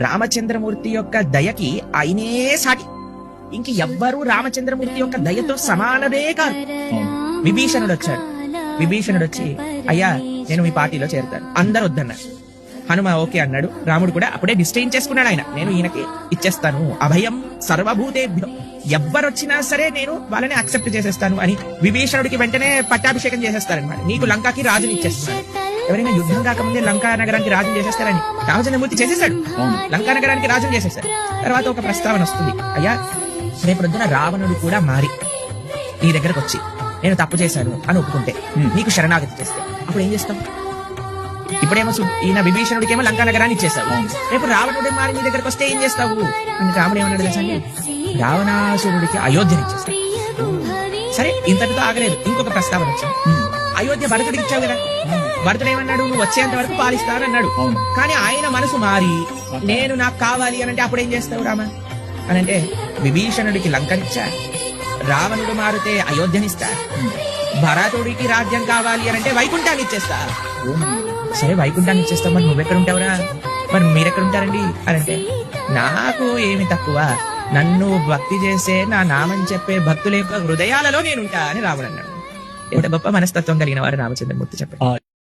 రామచంద్రమూర్తి యొక్క దయకి ఆయనే సాటి. ఇంక ఎవ్వరూ రామచంద్రమూర్తి యొక్క దయతో సమానమే కాదు. విభీషణుడు వచ్చాడు. విభీషణుడు వచ్చి, అయ్యా నేను మీ పార్టీలో చేరుతాను. అందరు వద్దన్నారు. హనుమ ఓకే అన్నాడు. రాముడు కూడా అప్పుడే డిస్టైన్ చేసుకున్నాడు. ఆయన నేను ఈయనకి ఇచ్చేస్తాను, అభయం సర్వభూతేభ్యో, ఎవ్వరొచ్చినా సరే నేను వాళ్ళని అక్సెప్ట్ చేసేస్తాను అని విభీషణుడికి వెంటనే పట్టాభిషేకం చేసేస్తారనమాట. నీకు లంకాకి రాజుని ఇచ్చేస్తున్నాడు. ఎవరైనా యుద్ధం కాకముందే లంకా నగరానికి రాజుని చేసేస్తారని రామచంద్రమూర్తి చేసేసాడు. లంకా నగరానికి రాజుని చేసేసాడు. తర్వాత ఒక ప్రస్తావన వస్తుంది, అయ్యా రేపు పొద్దున రావణుడు కూడా మారి నీ దగ్గరకు వచ్చి నేను తప్పు చేశాను అని ఒప్పుకుంటే, నీకు శరణాగతి చేస్తే అప్పుడు ఏం చేస్తావు? ఇప్పుడేమో ఈయన విభీషణుడికేమో లంకా నగరాన్ని ఇచ్చేస్తావు. రేపు రావణుడు మారి నీ దగ్గరకు వస్తే ఏం చేస్తావు అని రాముడు ఏమన్నాడు తెలుసా అండి? రావణాసురుడికి అయోధ్యని ఇచ్చేస్తాడు. సరే ఇంతటితో ఆగలేదు. ఇంకొక ప్రస్తావన వచ్చింది. అయోధ్య భరతుడికి ఇచ్చావు కదా. భరతుడు ఏమన్నాడు? నువ్వు వచ్చేంత వరకు పాలిస్తానన్నాడు. కానీ ఆయన మనసు మారి నేను నాకు కావాలి అని అంటే అప్పుడు ఏం చేస్తావు రామ అని అంటే, విభీషణుడికి లంకనిచ్చా, రావణుడు మారితే అయోధ్యనిస్తా, భరతుడికి రాజ్యం కావాలి అని అంటే వైకుంఠాన్ని ఇచ్చేస్తా. సరే వైకుంఠాన్ని ఇచ్చేస్తా, మరి నువ్వెక్కడ ఉంటావురా, మరి మీరెక్కడ ఉంటారండి అని అంటే, నాకు ఏమి తక్కువ, నన్ను భక్తి చేసే నా నామని చెప్పే భక్తుల యొక్క హృదయాలలో నేనుంటా అని రాముడు అన్నాడు. ఎంత గొప్ప మనస్తత్వం కలిగిన వారు రామచంద్రమూర్తి చెప్పండి.